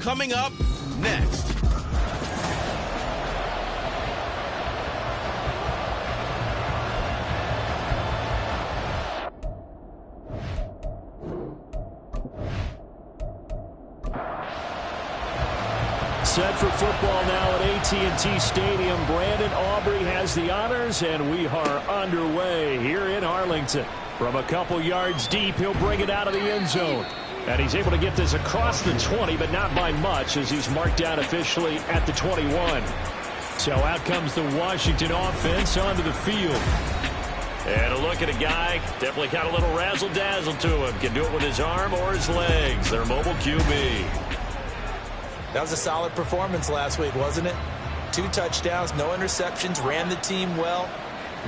Coming up next. Set for football now at AT&T Stadium. Brandon Aubrey has the honors, and we are underway here in Arlington. From a couple yards deep, he'll bring it out of the end zone. And he's able to get this across the 20, but not by much, as he's marked down officially at the 21. So out comes the Washington offense onto the field. And a look at a guy, definitely got a little razzle-dazzle to him. Can do it with his arm or his legs. Their mobile QB. That was a solid performance last week, wasn't it? 2 touchdowns, no interceptions, ran the team well,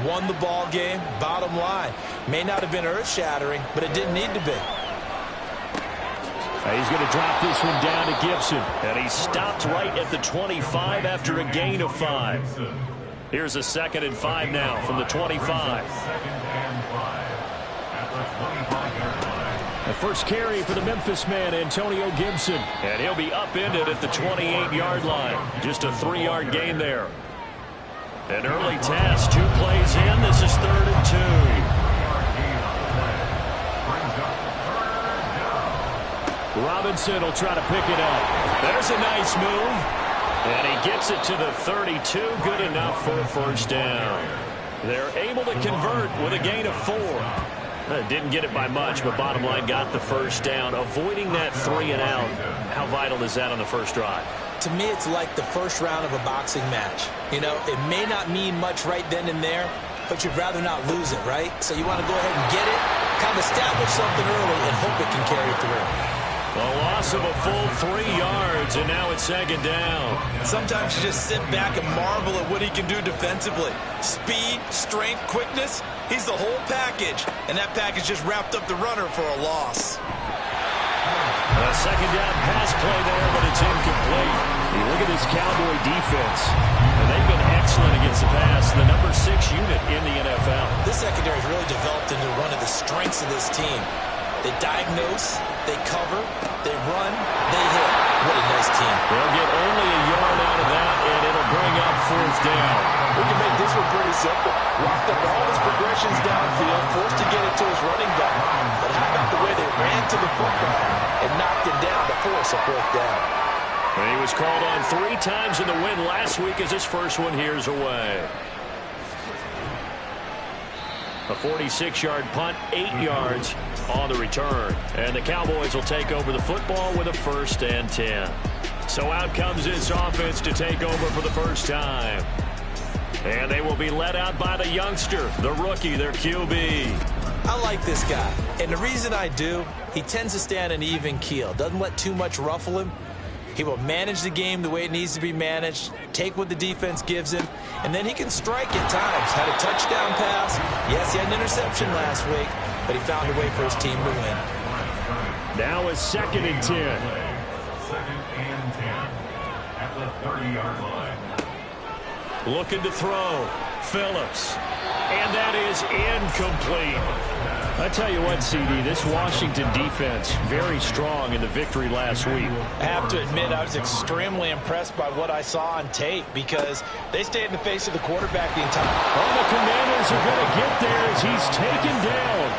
won the ball game. Bottom line, may not have been earth-shattering, but it didn't need to be. He's going to drop this one down to Gibson. And he stopped right at the 25 after a gain of 5. Here's a 2nd and 5 now from the 25. The first carry for the Memphis man, Antonio Gibson. And he'll be upended at the 28-yard line. Just a 3-yard gain there. An early test. 2 plays in. This is 3rd and 2. Robinson will try to pick it up. There's a nice move. And he gets it to the 32. Good enough for a first down. They're able to convert with a gain of 4. Didn't get it by much, but bottom line got the first down. Avoiding that 3 and out. How vital is that on the first drive? To me, it's like the first round of a boxing match. You know, it may not mean much right then and there, but you'd rather not lose it, right? So you want to go ahead and get it, kind of establish something early, and hope it can carry through. A loss of a full 3 yards, and now it's 2nd down. Sometimes you just sit back and marvel at what he can do defensively. Speed, strength, quickness, he's the whole package. And that package just wrapped up the runner for a loss. A 2nd down pass play there, but it's incomplete. You look at this Cowboy defense, and they've been excellent against the pass, the number 6 unit in the NFL. This secondary has really developed into one of the strengths of this team. They diagnose, they cover, they run, they hit. What a nice team. They'll get only a yard out of that, and it'll bring up 4th down. We can make this one pretty simple. Locked up all his progressions downfield, forced to get it to his running back. But how about the way they ran to the football and knocked him down to force a 4th down? And he was called on 3 times in the win last week as his first one here's away. A 46-yard punt, 8 yards on the return. And the Cowboys will take over the football with a 1st and 10. So out comes this offense to take over for the first time. And they will be led out by the youngster, the rookie, their QB. I like this guy. And the reason I do, he tends to stand an even keel. Doesn't let too much ruffle him. He will manage the game the way it needs to be managed, take what the defense gives him, and then he can strike at times. Had a touchdown pass. Yes, he had an interception last week, but he found a way for his team to win. Now a 2nd and 10. 2nd and 10 at the 30-yard line. Looking to throw. Phillips. And that is incomplete. I tell you what, CD, this Washington defense, very strong in the victory last week. I have to admit, I was extremely impressed by what I saw on tape because they stayed in the face of the quarterback the entire time. Oh, the Commanders are going to get there as he's taken down.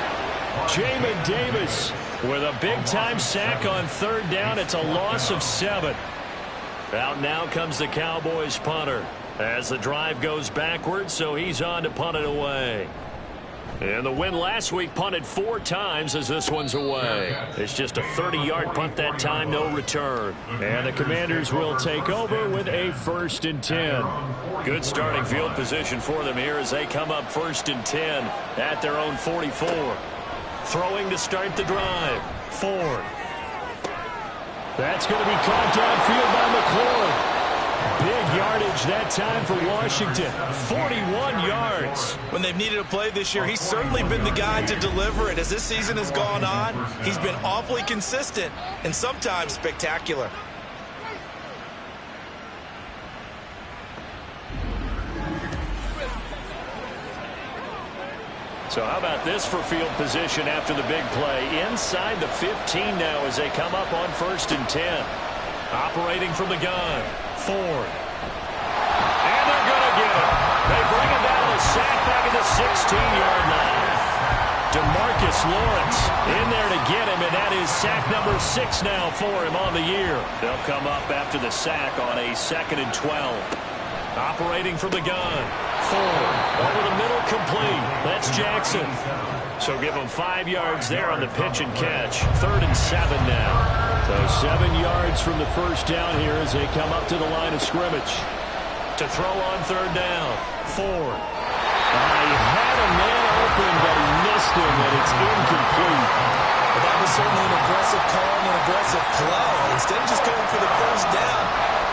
Jamin Davis with a big-time sack on 3rd down. It's a loss of 7. Out now comes the Cowboys punter as the drive goes backwards, so he's on to punt it away. And the win last week punted 4 times as this one's away. It's just a 30-yard punt that time, no return. And the Commanders will take over with a 1st and 10. Good starting field position for them here as they come up 1st and 10 at their own 44. Throwing to start the drive. Ford. That's going to be caught downfield by McLaurin. Big yardage that time for Washington. 41 yards. When they've needed a play this year, he's certainly been the guy to deliver it. As this season has gone on, he's been awfully consistent and sometimes spectacular. So how about this for field position after the big play? Inside the 15 now as they come up on 1st and 10. Operating from the gun. Ford. And they're going to get it. They bring him down to a sack back at the 16-yard line. DeMarcus Lawrence in there to get him, and that is sack number 6 now for him on the year. They'll come up after the sack on a 2nd and 12. Operating from the gun. Ford. Over the middle, complete. That's Jackson. So give him 5 yards there on the pitch and catch. 3rd and 7 now. So 7 yards from the first down here as they come up to the line of scrimmage. To throw on 3rd down. Ford. He had a man open, but he missed him, and it's incomplete. Well, that was certainly an aggressive call and an aggressive play. Instead of just going for the first down,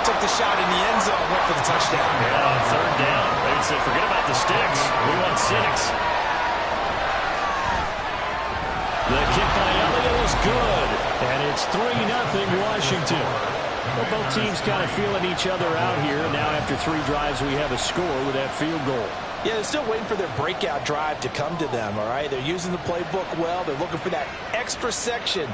took the shot in the end zone, went for the touchdown. Yeah, on 3rd down. They said, forget about the sticks. We want 6. The kick by Elliott is good, and it's 3-0 Washington. Well, both teams kind of feeling each other out here. Now after 3 drives, we have a score with that field goal. Yeah, they're still waiting for their breakout drive to come to them, all right? They're using the playbook well. They're looking for that extra section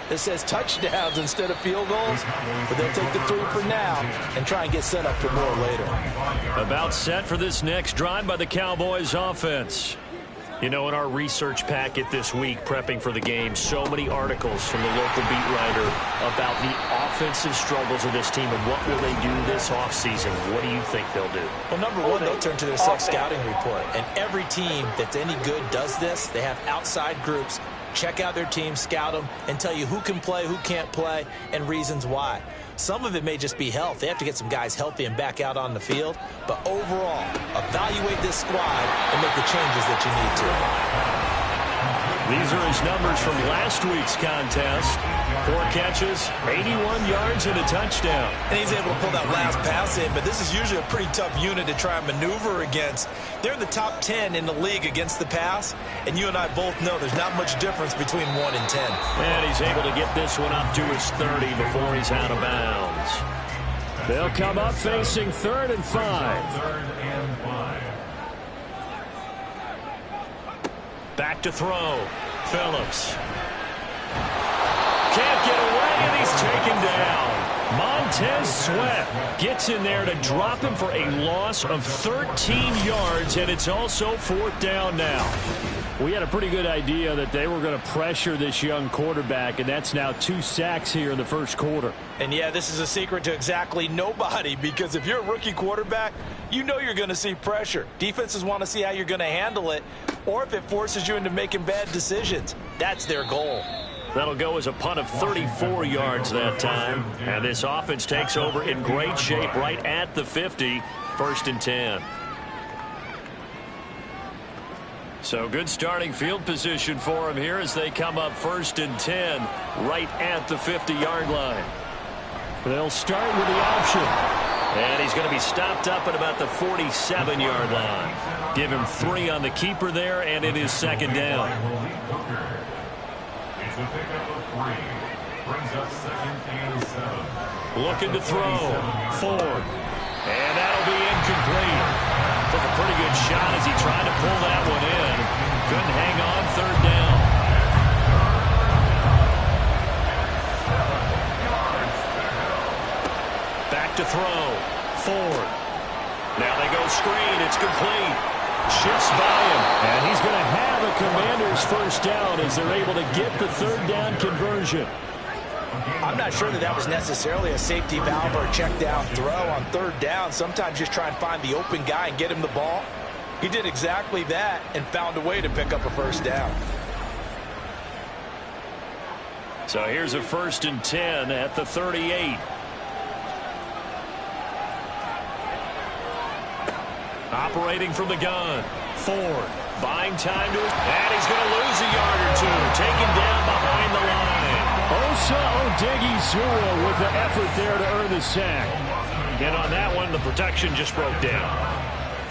that says touchdowns instead of field goals. But they'll take the 3 for now and try and get set up for more later. About set for this next drive by the Cowboys offense. You know, in our research packet this week, prepping for the game, so many articles from the local beat writer about the offensive struggles of this team and what will they do this offseason. What do you think they'll do? Well, number one, they'll turn to their self-scouting report. And every team that's any good does this. They have outside groups. Check out their team, scout them, and tell you who can play, who can't play, and reasons why. Some of it may just be health. They have to get some guys healthy and back out on the field. But overall, evaluate this squad and make the changes that you need to. These are his numbers from last week's contest. 4 catches, 81 yards, and a touchdown. And he's able to pull that last pass in, but this is usually a pretty tough unit to try and maneuver against. They're in the top 10 in the league against the pass, and you and I both know there's not much difference between 1 and 10. And he's able to get this one up to his 30 before he's out of bounds. They'll come up facing 3rd and 5. Back to throw. Phillips. Can't get away, and he's taken down. Montez Sweat gets in there to drop him for a loss of 13 yards, and it's also 4th down now. We had a pretty good idea that they were going to pressure this young quarterback, and that's now 2 sacks here in the first quarter. And, yeah, this is a secret to exactly nobody, because if you're a rookie quarterback, you know you're going to see pressure. Defenses want to see how you're going to handle it, or if it forces you into making bad decisions. That's their goal. That'll go as a punt of 34 yards that time. And this offense takes over in great shape right at the 50, 1st and 10. So good starting field position for him here as they come up 1st and 10 right at the 50-yard line. They'll start with the option. And he's going to be stopped up at about the 47-yard line. Give him 3 on the keeper there, and it is 2nd down. It's a pickup of 3. Brings up 2nd and 7. Looking to throw. Ford. And that'll be incomplete. Took a pretty good shot as he tried to pull that one in. Couldn't hang on, 3rd down. Back to throw. Ford. Now they go screen. It's complete. Shifts by him. And he's going to have a Commander's 1st down as they're able to get the 3rd down conversion. I'm not sure that was necessarily a safety valve or a check down throw on 3rd down. Sometimes just try and find the open guy and get him the ball. He did exactly that and found a way to pick up a 1st down. So here's a 1st and 10 at the 38. Operating from the gun. Ford buying time to his, and he's going to lose a yard or 2. Taken down behind the line. Osa Odigizua with the effort there to earn the sack. And on that one, the protection just broke down.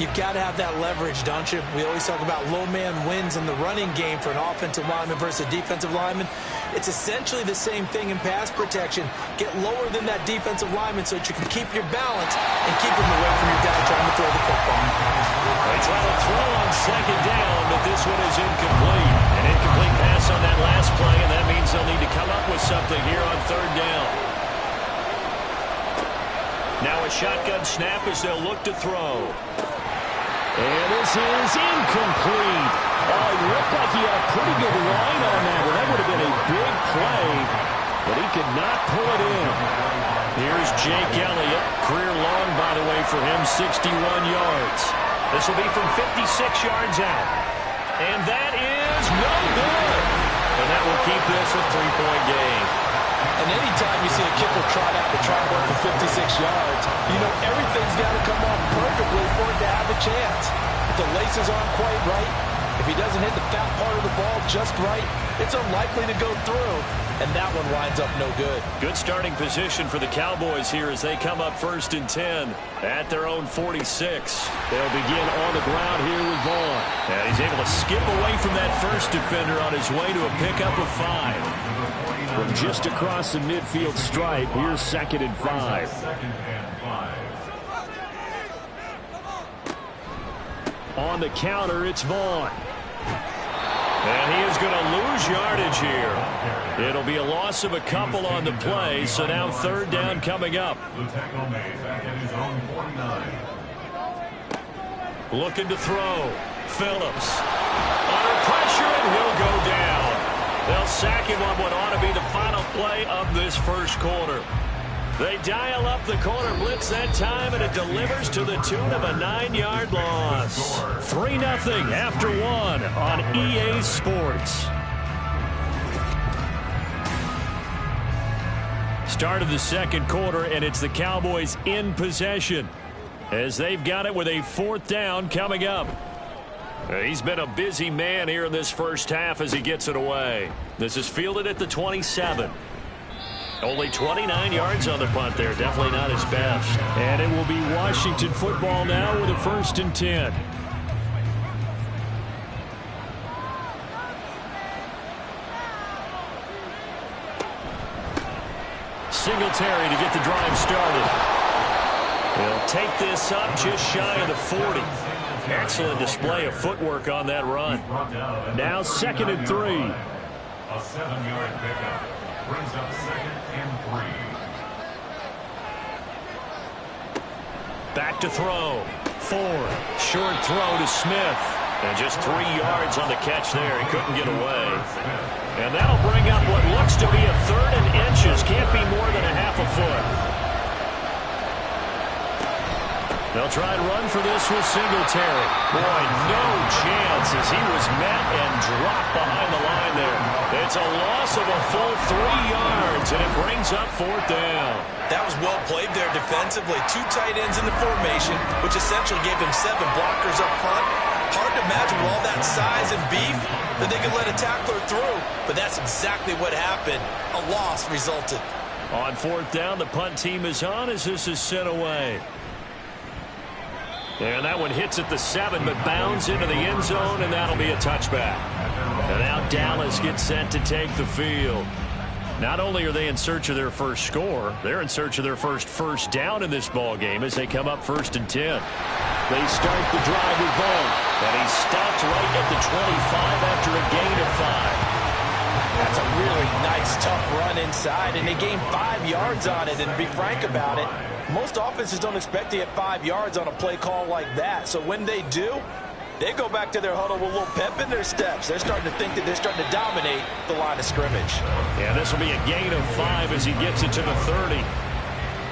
You've got to have that leverage, don't you? We always talk about low man wins in the running game for an offensive lineman versus a defensive lineman. It's essentially the same thing in pass protection. Get lower than that defensive lineman so that you can keep your balance and keep him away from your guy trying to throw the football. They try to throw on 2nd down, but this one is incomplete. An incomplete pass on that last play, and that means they'll need to come up with something here on 3rd down. Now a shotgun snap as they'll look to throw. And this is incomplete. Oh, it looked like he had a pretty good line on that one. That would have been a big play, but he could not pull it in. Here's Jake Elliott. Career long, by the way, for him, 61 yards. This will be from 56 yards out. And that is no good. And that will keep this a 3-point game. And anytime you see a kicker trot out to try and work for 56 yards, you know everything's got to come off perfectly for it to have a chance. If the laces aren't quite right, if he doesn't hit the fat part of the ball just right, it's unlikely to go through. And that one winds up no good. Good starting position for the Cowboys here as they come up 1st and 10 at their own 46. They'll begin on the ground here with Vaughn. And he's able to skip away from that first defender on his way to a pickup of 5. From just across the midfield stripe, here's 2nd and 5. On the counter, it's Vaughn. And he is going to lose yardage here. It'll be a loss of a couple on the play, so now 3rd down coming up. Looking to throw. Phillips. Under pressure, and he'll go down. They'll sack him on what ought to be the final play of this first quarter. They dial up the corner blitz that time, and it delivers to the tune of a 9-yard loss. 3-0 after 1 on EA Sports. Start of the second quarter, and it's the Cowboys in possession as they've got it with a 4th down coming up. He's been a busy man here in this first half as he gets it away. This is fielded at the 27. Only 29 yards on the punt there. Definitely not his best. And it will be Washington football now with a 1st and 10. Singletary to get the drive started. He'll take this up just shy of the 40. Excellent display of footwork on that run. Now 2nd and 3. A 7-yard pickup brings up 2nd and 3. Back to throw. Ford. Short throw to Smith. And just 3 yards on the catch there. He couldn't get away. And that'll bring up what looks to be a 3rd and inches. Can't be more than a half a foot. They'll try to run for this with Singletary. Boy, no chance as he was met and dropped behind the line there. It's a loss of a full 3 yards, and it brings up 4th down. That was well played there defensively. 2 tight ends in the formation, which essentially gave him 7 blockers up front. Hard to imagine with all that size and beef that they could let a tackler through, but that's exactly what happened. A loss resulted. On 4th down, the punt team is on as this is sent away. And that one hits at the 7, but bounds into the end zone, and that'll be a touchback. And now Dallas gets set to take the field. Not only are they in search of their first score, they're in search of their first down in this ball game as they come up 1st and 10. They start the drive with Vaughn, and he stopped right at the 25 after a gain of 5. That's a really nice, tough run inside, and they gained 5 yards on it. And to be frank about it, most offenses don't expect to get 5 yards on a play call like that. So when they do, they go back to their huddle with a little pep in their steps. They're starting to think that they're starting to dominate the line of scrimmage. Yeah, this will be a gain of 5 as he gets it to the 30.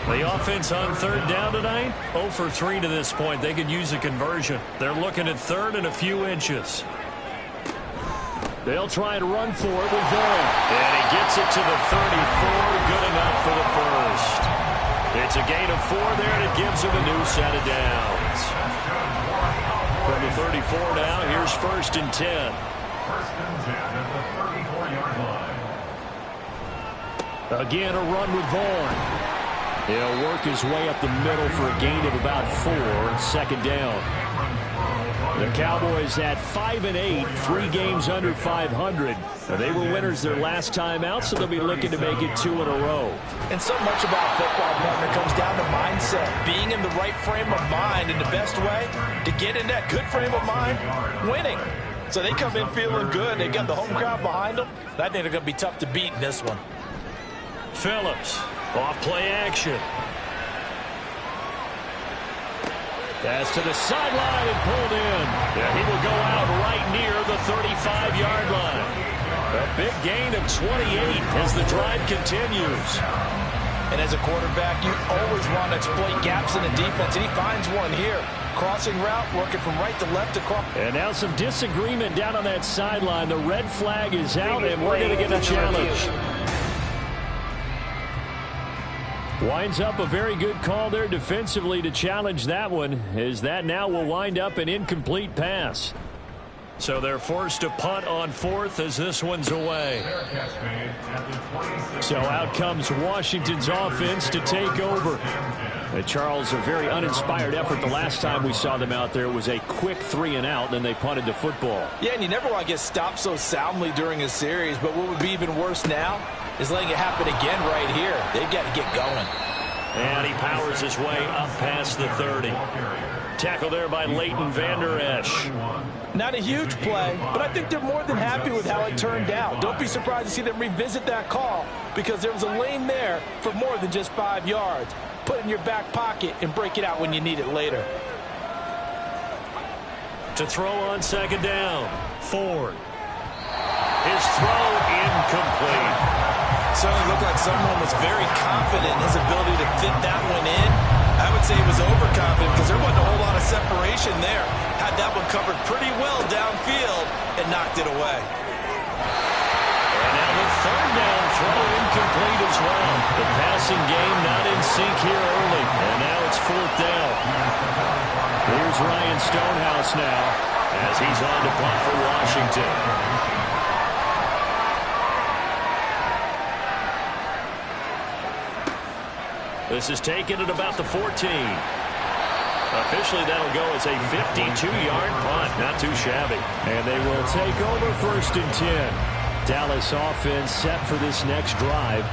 The offense on 3rd down tonight, 0 for 3 to this point. They could use a conversion. They're looking at 3rd and a few inches. They'll try to run for it with Vaughn. And he gets it to the 34. Good enough for the first. It's a gain of 4 there, and it gives him a new set of downs. From the 34 now, here's 1st and 10. 1st and 10 at the 34-yard line. Again, a run with Vaughn. He'll work his way up the middle for a gain of about 4. 2nd down. The Cowboys at 5-8, 3 games under 500. They were winners their last time out, so they'll be looking to make it 2 in a row. And so much about football, partner, comes down to mindset. Being in the right frame of mind, and the best way to get in that good frame of mind, winning. So they come in feeling good. They got the home crowd behind them. I think they're going to be tough to beat in this one. Phillips, off play action. Pass to the sideline and pulled in. Yeah, he will go out right near the 35-yard line. A big gain of 28 as the drive continues. And as a quarterback, you always want to exploit gaps in the defense, and he finds one here. Crossing route, working from right to left across. And now some disagreement down on that sideline. The red flag is out, and we're going to get a challenge. Winds up a very good call there defensively to challenge that one, as that now will wind up an incomplete pass. So they're forced to punt on fourth as this one's away. So out comes Washington's offense to take over. Charles, a very uninspired effort. The last time we saw them out there was a quick 3-and-out, then they punted the football. Yeah, and you never want to get stopped so soundly during a series, but what would be even worse now is letting it happen again right here. They've got to get going. And he powers his way up past the 30. Tackle there by Leighton Vander Esch. Not a huge play, but I think they're more than happy with how it turned out. Don't be surprised to see them revisit that call, because there was a lane there for more than just 5 yards. Put it in your back pocket and break it out when you need it later. To throw on second down, Ford. His throw incomplete. Certainly looked like someone was very confident in his ability to fit that one in. I would say he was overconfident because there wasn't a whole lot of separation there. Had that one covered pretty well downfield and knocked it away. And now the third down throw incomplete as well. The passing game not in sync here early. And now it's fourth down. Here's Ryan Stonehouse now as he's on to punt for Washington. This is taken at about the 14. Officially, that'll go as a 52-yard punt. Not too shabby. And they will take over first and 10. Dallas offense set for this next drive.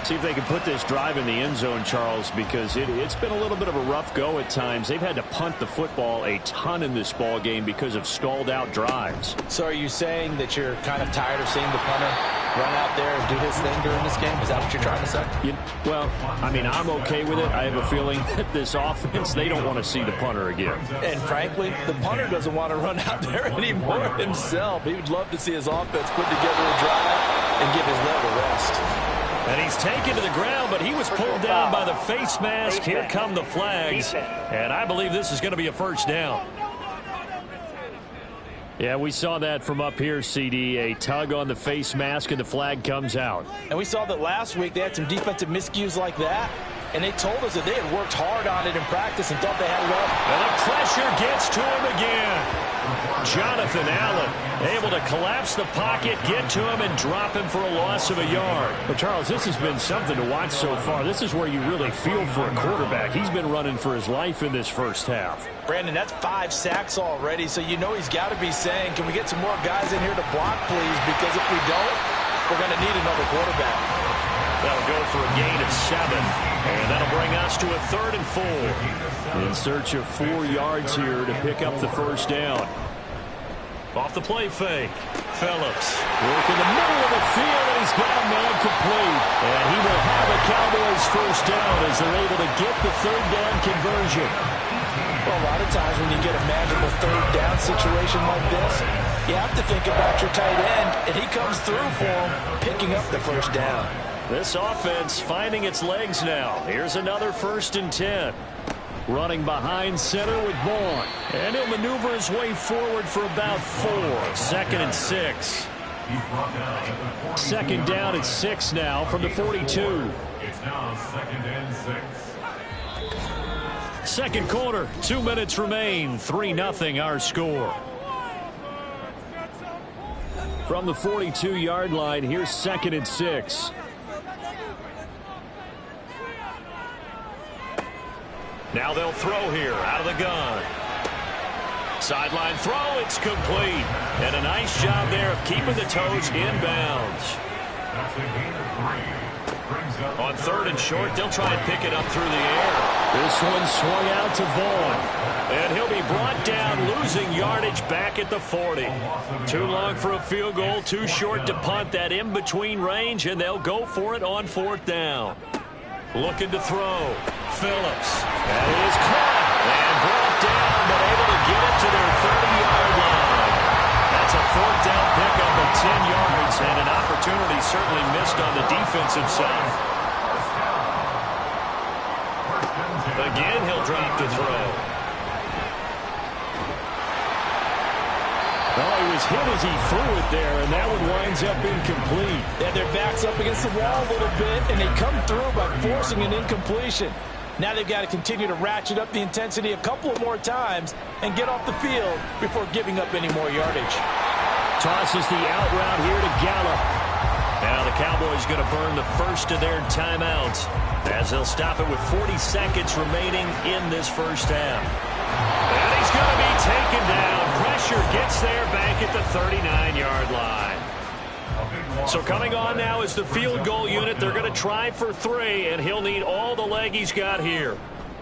See if they can put this drive in the end zone, Charles, because it's been a little bit of a rough go at times. They've had to punt the football a ton in this ball game because of stalled-out drives. So are you saying that you're kind of tired of seeing the punter run out there and do his thing during this game? Is that what you're trying to say? Well, I mean, I'm okay with it. I have a feeling that this offense, they don't want to see the punter again. And frankly, the punter doesn't want to run out there anymore himself. He would love to see his offense put together a drive and give his leg a rest. And he's taken to the ground, but he was pulled down by the face mask. Here come the flags. And I believe this is going to be a first down. Yeah, we saw that from up here, CD. A tug on the face mask, and the flag comes out. And we saw that last week they had some defensive miscues like that. And they told us that they had worked hard on it in practice and thought they had it all. And the pressure gets to him again. Jonathan Allen able to collapse the pocket, get to him, and drop him for a loss of a yard. But, Charles, this has been something to watch so far. This is where you really feel for a quarterback. He's been running for his life in this first half. Brandon, that's 5 sacks already, so you know he's got to be saying, can we get some more guys in here to block, please? Because if we don't, we're going to need another quarterback. That'll go for a gain of 7. And that'll bring us to a 3rd and 4. In search of 4 yards here to pick up the first down. Off the play fake. Phillips. Work in the middle of the field, and he's got a man complete. And he will have a Cowboys first down as they're able to get the 3rd down conversion. Well, a lot of times when you get a magical 3rd down situation like this, you have to think about your tight end, and he comes through for him, picking up the first down. This offense finding its legs now. Here's another 1st and 10. Running behind center with Vaughn. And he'll maneuver his way forward for about 4. 2nd and 6. 2nd down at 6 now from the 42. It's now 2nd and 6. Second quarter, 2 minutes remain. 3-0 our score. From the 42-yard line, here's 2nd and 6. Now they'll throw here out of the gun. Sideline throw, it's complete. And a nice job there of keeping the toes inbounds. That's a gain of 3. On 3rd and short, they'll try and pick it up through the air. This one swung out to Vaughn. And he'll be brought down, losing yardage back at the 40. Too long for a field goal, too short to punt that in-between range, and they'll go for it on 4th down. Looking to throw. Phillips. That is caught. And brought down, but able to get it to their 30-yard line. That's a fourth down pickup of 10 yards, and an opportunity certainly missed on the defensive side. Again, he'll drop to throw. Oh, he was hit as he threw it there, and that one winds up incomplete. Yeah, their back's up against the wall a little bit, and they come through by forcing an incompletion. Now they've got to continue to ratchet up the intensity a couple of more times and get off the field before giving up any more yardage. Tosses the out route here to Gallup. Now the Cowboys going to burn the first of their timeouts as they'll stop it with 40 seconds remaining in this first half. And he's going to be taken down. Pressure gets there back at the 39-yard line. So coming on now is the field goal unit. They're going to try for 3, and he'll need all the leg he's got here.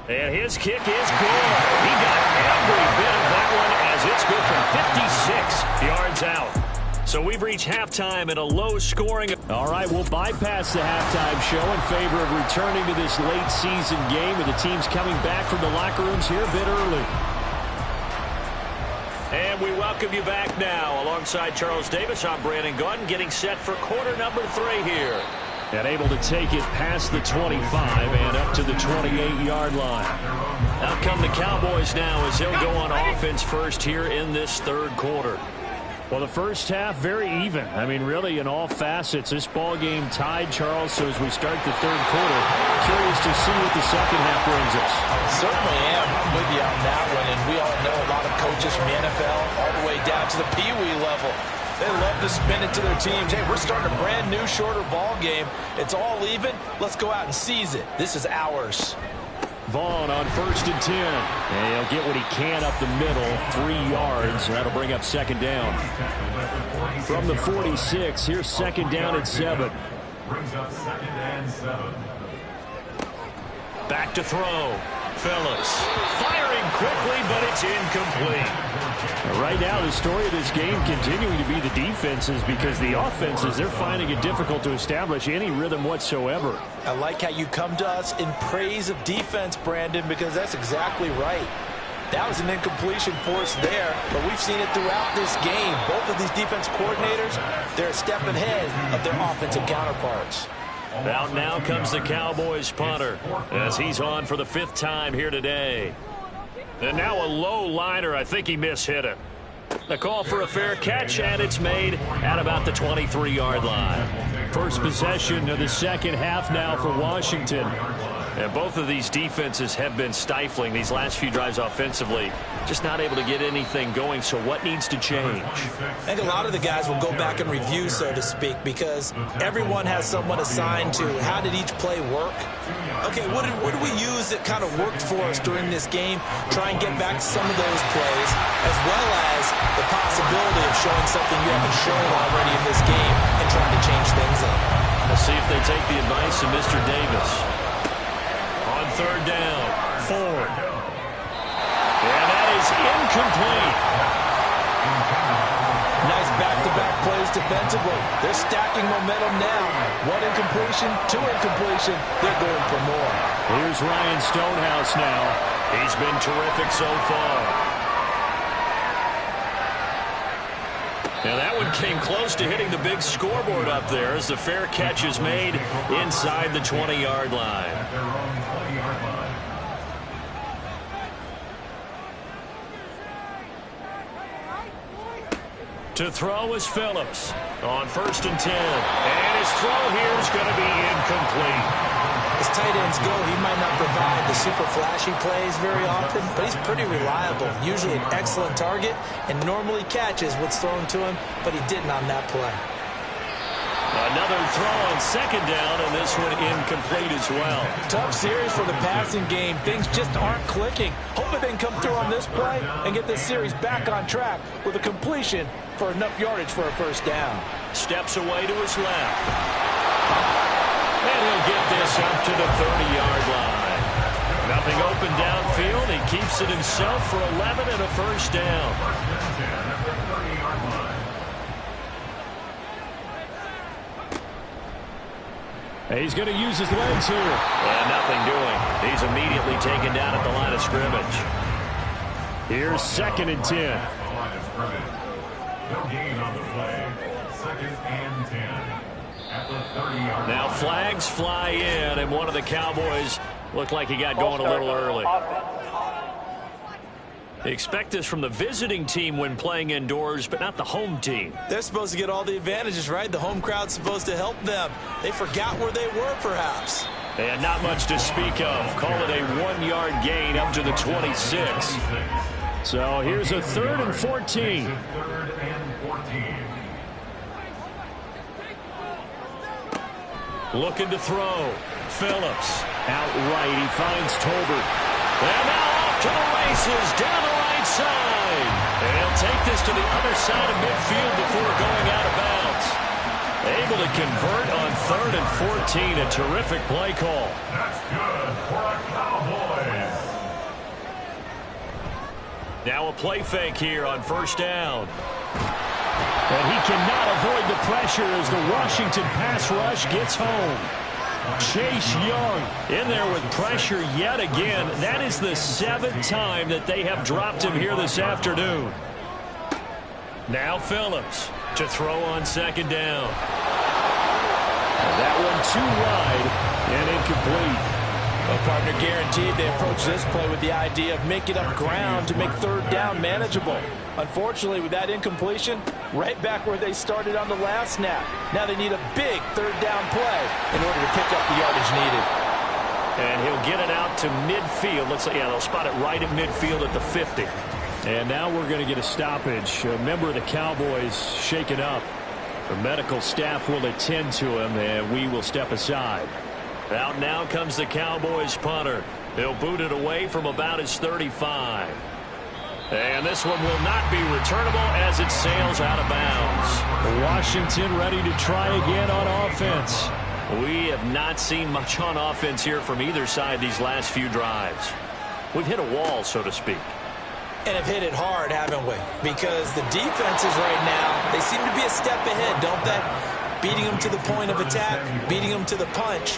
And his kick is good. He got every bit of that one as it's good from 56 yards out. So we've reached halftime at a low scoring. All right, we'll bypass the halftime show in favor of returning to this late season game with the teams coming back from the locker rooms here a bit early. And we welcome you back now. Alongside Charles Davis, I'm Brandon Gaudin, getting set for quarter number 3 here. And able to take it past the 25 and up to the 28-yard line. Out come the Cowboys now as they'll go on offense first here in this third quarter. Well, the first half, very even. I mean, really, in all facets, this ball game tied, Charles. So as we start the third quarter, curious to see what the second half brings us. Certainly am. I'm with you on that one. And we all know a lot of coaches from the NFL all the way down to the Pee-wee level. They love to spin it to their teams. Hey, we're starting a brand new, shorter ball game. It's all even. Let's go out and seize it. This is ours. Vaughn on 1st and 10. And he'll get what he can up the middle, 3 yards. That'll bring up second down. From the 46, here's second down at 7. Brings up second and 7. Back to throw. Phillips firing quickly, but it's incomplete. Right now, the story of this game continuing to be the defenses, because the offenses, they're finding it difficult to establish any rhythm whatsoever. I like how you come to us in praise of defense, Brandon, because that's exactly right. That was an incompletion for us there, but we've seen it throughout this game. Both of these defense coordinators, they're a step ahead of their offensive counterparts. Out now comes the Cowboys punter as he's on for the 5th time here today. And now a low liner. I think he mishit it. The call for a fair catch, and it's made at about the 23-yard line. First possession of the second half now for Washington. And both of these defenses have been stifling these last few drives offensively. Just not able to get anything going, so what needs to change? I think a lot of the guys will go back and review, so to speak, because everyone has someone assigned to how did each play work. Okay, what did we use that kind of worked for us during this game? Try and get back some of those plays, as well as the possibility of showing something you haven't shown already in this game and trying to change things up. We'll see if they take the advice of Mr. Davis. On 3rd down, Ford. And that is incomplete. Nice back-to-back plays defensively. They're stacking momentum now. 1 incompletion, 2 incompletion. They're going for more. Here's Ryan Stonehouse now. He's been terrific so far. Now that one came close to hitting the big scoreboard up there as the fair catch is made inside the 20-yard line. To throw is Phillips on 1st and 10. And his throw here is going to be incomplete. As tight ends go, he might not provide the super flashy plays very often, but he's pretty reliable. Usually an excellent target and normally catches what's thrown to him, but he didn't on that play. Another throw on 2nd down, and this one incomplete as well. Tough series for the passing game. Things just aren't clicking. Hoping they can come through on this play and get this series back on track with a completion for enough yardage for a first down. Steps away to his left. And he'll get this up to the 30-yard line. Nothing open downfield. He keeps it himself for 11 and a first down. He's going to use his legs here. And nothing doing. He's immediately taken down at the line of scrimmage. Here's 2nd and 10. No gain on the play. 2nd and 10. At the 30-yard line. Now flags fly in, and one of the Cowboys looked like he got going a little early. They expect this from the visiting team when playing indoors, but not the home team. They're supposed to get all the advantages, right? The home crowd's supposed to help them. They forgot where they were, perhaps. And not much to speak of. Call it a 1-yard gain up to the 26. So here's a 3rd and 14. 3rd and 14. Looking to throw. Phillips outright. He finds Tolbert. And now off to the races down the right side. And he'll take this to the other side of midfield before going out of bounds. Able to convert on 3rd and 14. A terrific play call. That's good for the Cowboys. Now a play fake here on 1st down. And he cannot avoid the pressure as the Washington pass rush gets home. Chase Young in there with pressure yet again. That is the 7th time that they have dropped him here this afternoon. Now Phillips to throw on 2nd down. And that one too wide and incomplete. Well, partner, guaranteed they approach this play with the idea of making up ground to make 3rd down manageable. Unfortunately, with that incompletion, right back where they started on the last snap. Now they need a big 3rd down play in order to pick up the yardage needed. And he'll get it out to midfield. Let's say, yeah, they'll spot it right at midfield at the 50. And now we're going to get a stoppage. A member of the Cowboys shaken up. The medical staff will attend to him, and we will step aside. Out now comes the Cowboys punter. He'll boot it away from about his 35. And this one will not be returnable as it sails out of bounds. Washington ready to try again on offense. We have not seen much on offense here from either side these last few drives. We've hit a wall, so to speak. And have hit it hard, haven't we? Because the defenses right now, they seem to be a step ahead, don't they? Beating them to the point of attack, beating them to the punch.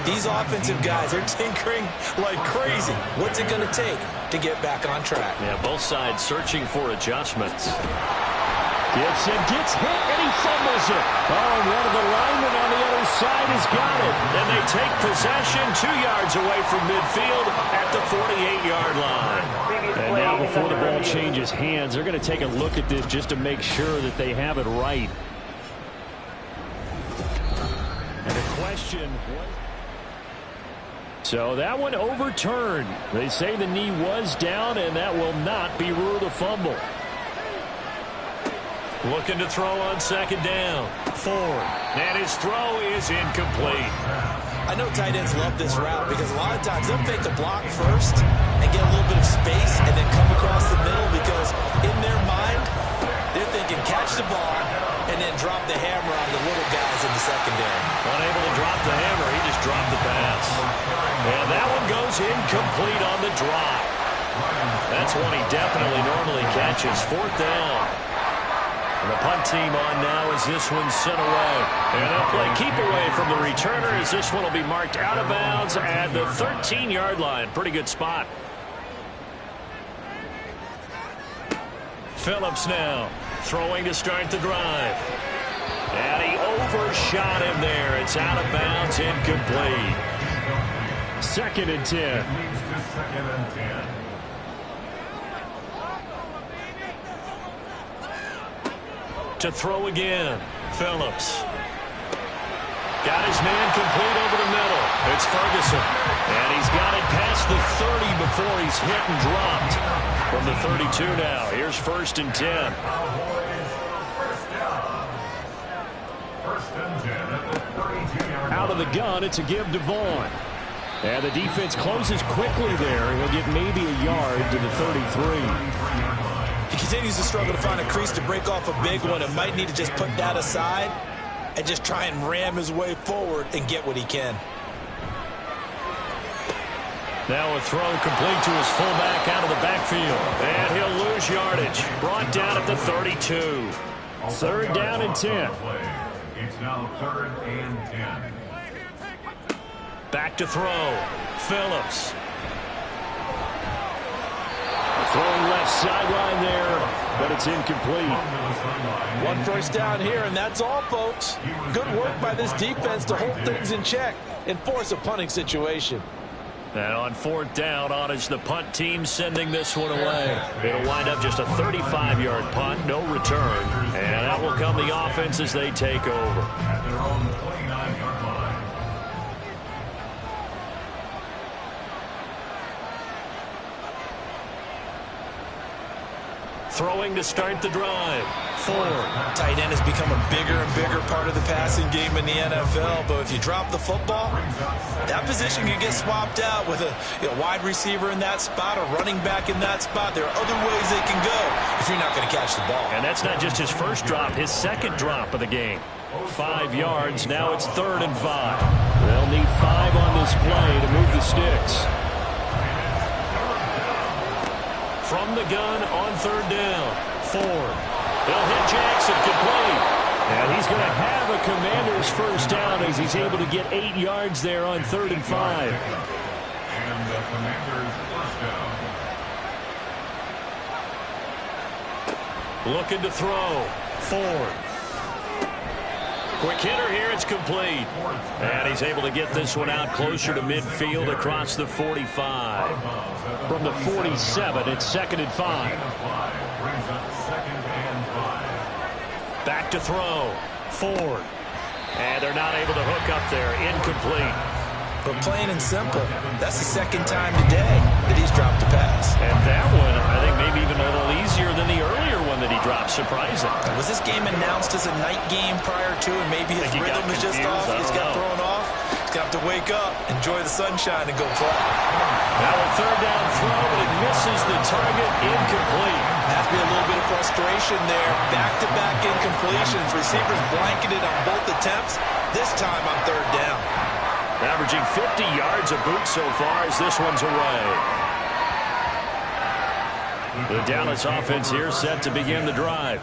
These offensive guys are tinkering like crazy. What's it going to take to get back on track? Yeah, both sides searching for adjustments. Gibson gets hit, and he fumbles it. Oh, and one of the linemen on the other side has got it. And they take possession 2 yards away from midfield at the 48-yard line. And now before the ball changes hands, they're going to take a look at this just to make sure that they have it right. And the question, so that one overturned. They say the knee was down, and that will not be ruled a fumble. Looking to throw on 2nd down. Ford. And his throw is incomplete. I know tight ends love this route because a lot of times they'll fake the block first and get a little bit of space and then come across the middle because in their mind, they're thinking catch the ball and then drop the hammer on the little guys in the secondary. Unable to drop the hammer, he just dropped the pass. And that one goes incomplete on the drop. That's one he definitely normally catches. 4th down. And the punt team on now as this one's sent away. And they'll play keep away from the returner as this one will be marked out of bounds at the 13-yard line. Pretty good spot. Phillips now throwing to start the drive. And he overshot him there. It's out of bounds, incomplete. 2nd and 10. 2nd and 10. To throw again. Phillips. Got his man complete over the middle. It's Ferguson. And he's got it past the 30 before he's hit and dropped. From the 32 now. Here's 1st and 10. Out of the gun, it's a give to Vaughn. And the defense closes quickly there. He'll get maybe a yard to the 33. He continues to struggle to find a crease to break off a big one and might need to just put that aside and just try and ram his way forward and get what he can. Now a throw complete to his fullback out of the backfield. And he'll lose yardage. Brought down at the 32. 3rd down and 10. It's now 3rd and 10. Back to throw. Phillips. Throwing left sideline there, but it's incomplete. One first down here, and that's all, folks. Good work by this defense to hold things in check and force a punting situation. And on fourth down, on is the punt team sending this one away. It'll wind up just a 35-yard punt, no return. And that will come the offense as they take over. At their own 29-yard line. Throwing to start the drive. Ford. Tight end has become a bigger and bigger part of the passing game in the NFL, but if you drop the football, that position can get swapped out with a wide receiver in that spot, a running back in that spot. There are other ways they can go if you're not going to catch the ball. And that's not just his first drop, his second drop of the game. 5 yards, now it's 3rd and 5. They'll need 5 on this play to move the sticks. From the gun on 3rd down. Ford. They'll hit Jackson complete. And he's going to have a Commander's first down as he's able to get 8 yards there on 3rd and 5. And the Commanders' first down. Looking to throw. Ford. Quick hitter here, it's complete. And he's able to get this one out closer to midfield across the 45. From the 47, it's 2nd and 5. Brings up 2nd and 5. Back to throw. Ford. And they're not able to hook up there. Incomplete. But plain and simple, that's the second time today that he's dropped a pass. And that one, I think maybe even a little easier than the earlier one that he dropped. Surprising. Was this game announced as a night game prior to, and maybe his rhythm is just off? He's got thrown off. He's going to have to wake up, enjoy the sunshine, and go play. Now a 3rd down throw, but it misses the target. Incomplete. Has to be a little bit of frustration there. Back-to-back incompletions. Receivers blanketed on both attempts. This time on 3rd down. Averaging 50 yards a boot so far as this one's away. The Dallas offense here set to begin the drive.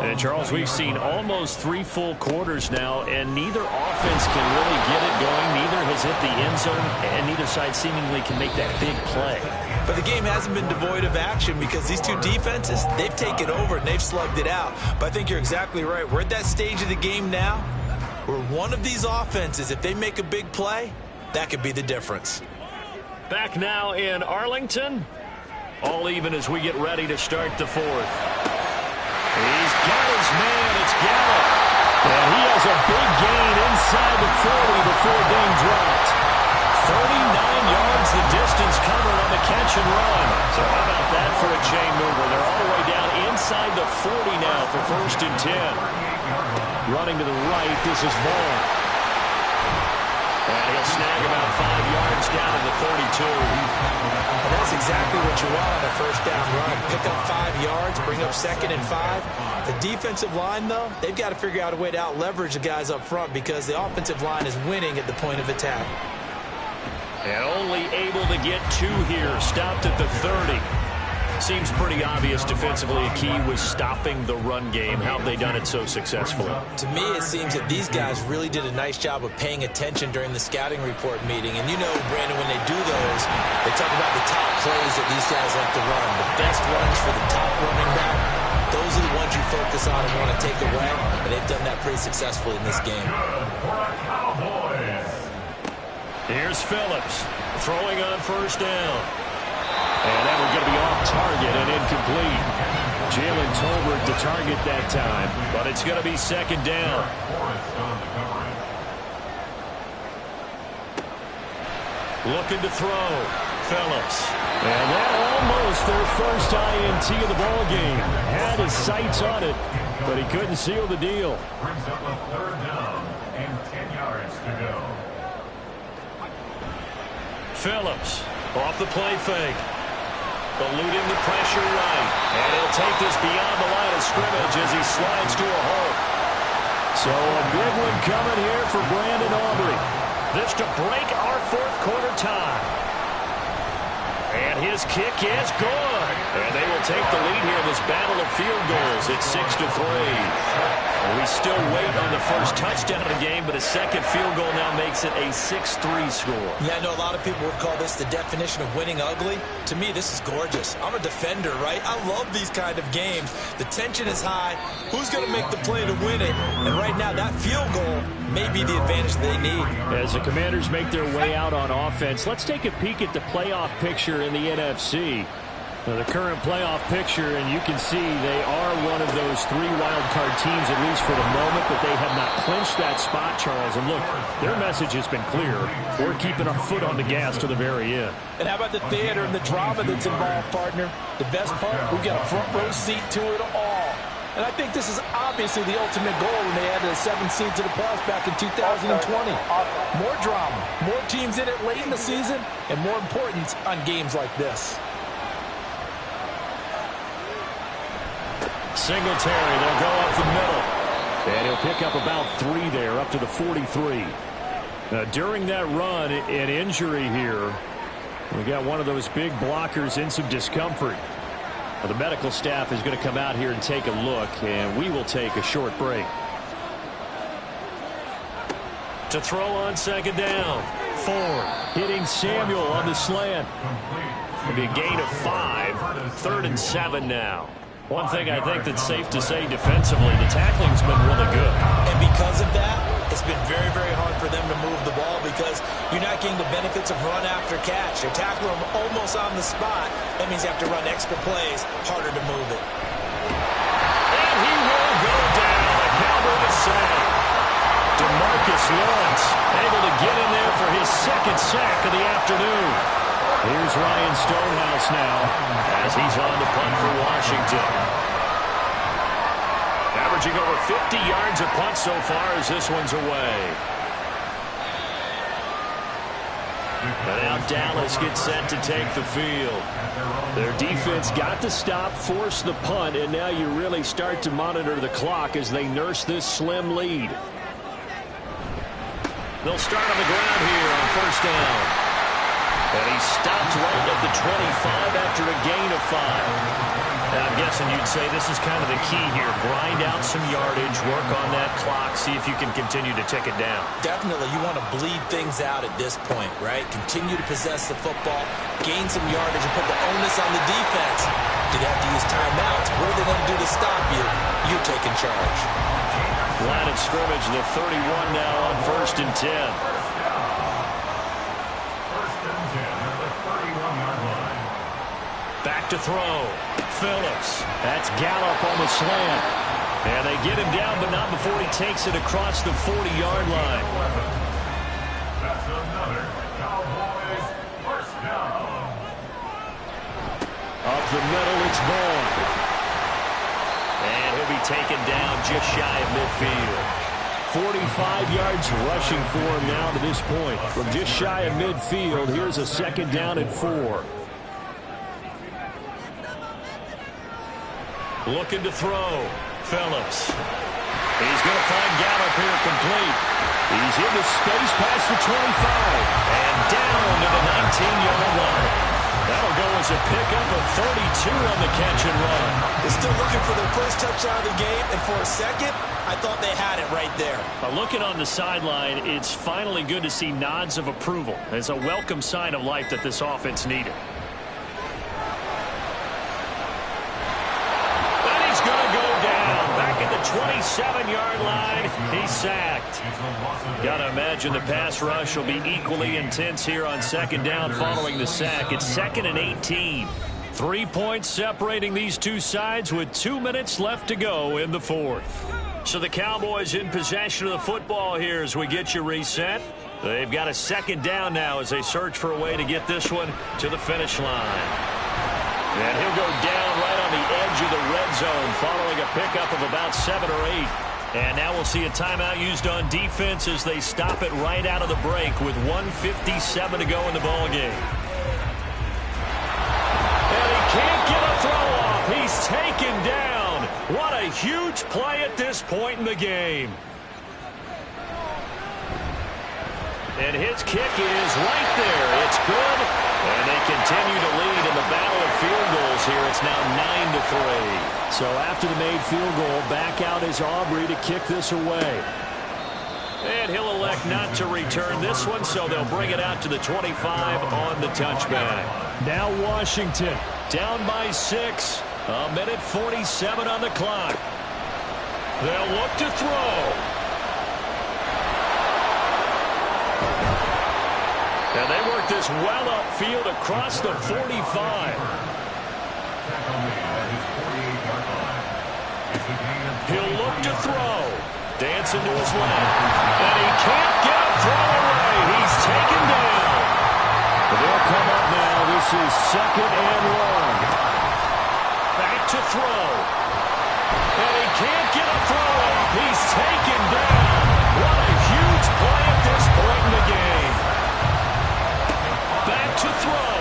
And Charles, we've seen almost 3 full quarters now, and neither offense can really get it going. Neither has hit the end zone, and neither side seemingly can make that big play. But the game hasn't been devoid of action because these two defenses, they've taken over and they've slugged it out. But I think you're exactly right. We're at that stage of the game now where one of these offenses, if they make a big play, that could be the difference. Back now in Arlington. All even as we get ready to start the 4th. He's got his man. It's Gallup. And he has a big gain inside the 40 before being dropped. 39 yards the distance covered on the catch and run. So how about that for a chain mover? They're all the way down inside the 40 now for 1st and 10. Running to the right, this is Vaughn. And he'll snag about 5 yards down in the 32. And that's exactly what you want on a 1st down run. Pick up 5 yards, bring up 2nd and 5. The defensive line, though, they've got to figure out a way to out-leverage the guys up front because the offensive line is winning at the point of attack. And only able to get 2 here. Stopped at the 30. Seems pretty obvious defensively a key was stopping the run game. How have they done it so successfully? To me, it seems that these guys really did a nice job of paying attention during the scouting report meeting. And you know, Brandon, when they do those, they talk about the top plays that these guys like to run. The best runs for the top running back. Those are the ones you focus on and want to take away. And they've done that pretty successfully in this game. Here's Phillips throwing on 1st down. And that one's going to be off target and incomplete. Jalen Tolbert to target that time, but it's going to be 2nd down. Looking to throw. Phillips. And that almost their first INT of the ball game. Had his sights on it, but he couldn't seal the deal. Brings up a 3rd down and 10 yards to go. Phillips off the play fake. Eluding the pressure right. And he'll take this beyond the line of scrimmage as he slides to a halt. So a big one coming here for Brandon Aubrey. This to break our 4th quarter tie. And his kick is good. And they will take the lead here in this battle of field goals. It's 6-3. And we still wait on the first touchdown of the game, but a second field goal now makes it a 6-3 score. Yeah, I know a lot of people would call this the definition of winning ugly. To me, this is gorgeous. I'm a defender, right? I love these kind of games. The tension is high. Who's going to make the play to win it? And right now, that field goal may be the advantage they need. As the Commanders make their way out on offense, let's take a peek at the playoff picture in the NFC. Now, the current playoff picture, and you can see they are one of those 3 wild card teams, at least for the moment, but they have not clinched that spot, Charles. And look, their message has been clear. We're keeping our foot on the gas to the very end. And how about the theater and the drama that's involved, partner? The best part, we got a front row seat to it all. And I think this is obviously the ultimate goal when they added a 7th seed to the playoffs back in 2020. More drama, more teams in it late in the season, and more importance on games like this. Singletary, they'll go up the middle. And he'll pick up about 3 there, up to the 43. During that run, an injury here. We got one of those big blockers in some discomfort. Well, the medical staff is going to come out here and take a look, and we will take a short break. To throw on second down. Ford hitting Samuel on the slant. It'll be a gain of 5. 3rd and 7 now. One thing I think that's safe to say defensively, the tackling's been really good. And because of that, it's been very, very hard for them to move the ball because you're not getting the benefits of run after catch. You're tackling them almost on the spot. That means you have to run extra plays, harder to move it. And he will go down. A Cowboys sack. DeMarcus Lawrence able to get in there for his 2nd sack of the afternoon. Here's Ryan Stonehouse now as he's on the punt for Washington. Averaging over 50 yards a punt so far as this one's away. And now Dallas gets set to take the field. Their defense got the stop, forced the punt, and now you really start to monitor the clock as they nurse this slim lead. They'll start on the ground here on 1st down. And he stopped right at the 25 after a gain of 5. Now, I'm guessing you'd say this is kind of the key here. Grind out some yardage, work on that clock, see if you can continue to tick it down. Definitely. You want to bleed things out at this point, right? Continue to possess the football, gain some yardage, and put the onus on the defense. Do they have to use timeouts? What are they going to do to stop you? You're taking charge. Line of scrimmage, the 31 now on 1st and 10. Back to throw. Phillips. That's Gallup on the slant. And they get him down, but not before he takes it across the 40-yard line. That's another Cowboys 1st down. Up the middle, it's Vaughn. And he'll be taken down just shy of midfield. 45 yards rushing for him now to this point. From just shy of midfield, here's a 2nd down and 4. Looking to throw. Phillips. He's going to find Gallup here complete. He's into space past the 25. And down to the 19-yard line. That'll go as a pickup of 32 on the catch and run. They're still looking for their first touchdown of the game, and for a second, I thought they had it right there. Looking on the sideline, it's finally good to see nods of approval. It's a welcome sign of life that this offense needed. Back at the 27-yard line, he's sacked. Got to imagine the pass rush will be equally intense here on 2nd down following the sack. It's 2nd and 18. 3 points separating these two sides with 2 minutes left to go in the 4th. So the Cowboys in possession of the football here as we get you reset. They've got a 2nd down now as they search for a way to get this one to the finish line. And he'll go down right on the edge of the red zone following a pickup of about 7 or 8. And now we'll see a timeout used on defense as they stop it right out of the break with 1:57 to go in the ballgame. And he can't get a throw off. He's taken down. What a huge play at this point in the game. And his kick is right there. It's good. And they continue to lead in the battle of field goals here. It's now 9-3. So after the made field goal, back out is Aubrey to kick this away. And he'll elect not to return this one, so they'll bring it out to the 25 on the touchback. Now Washington down by 6. A minute 47 on the clock. They'll look to throw. And they work this well upfield across the 45. He'll look to throw. Dancing to his left. And he can't get a throw away. He's taken down. They'll come up now. This is 2nd and long. Back to throw. And he can't get a throw off. He's taken down. What a huge play at this point in the game. Back to throw.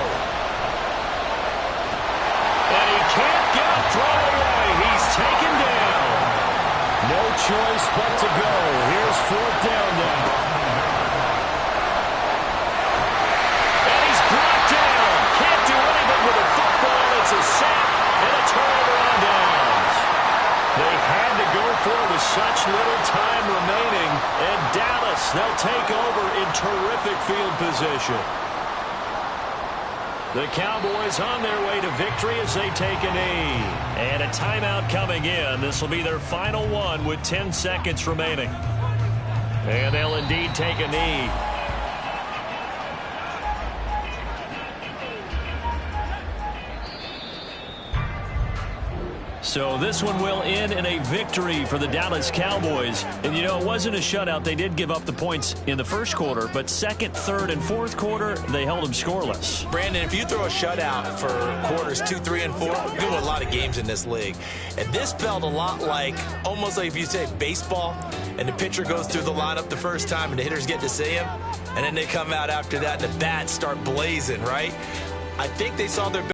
And he can't get a throw away. He's taken down. No choice but to go. Here's 4th down now. And he's brought down. Can't do anything with a football. It's a sack and a turnover on downs. They had to go for it with such little time remaining. And Dallas, they'll take over in terrific field position. The Cowboys on their way to victory as they take a knee. And a timeout coming in. This will be their final one with 10 seconds remaining. And they'll indeed take a knee. So this one will end in a victory for the Dallas Cowboys. And, you know, it wasn't a shutout. They did give up the points in the first quarter, but second, third, and fourth quarter, they held them scoreless. Brandon, if you throw a shutout for quarters 2, 3, and 4, you do a lot of games in this league. And this felt a lot like, almost like if you say baseball, and the pitcher goes through the lineup the first time, and the hitters get to see him, and then they come out after that, and the bats start blazing, right? I think they saw their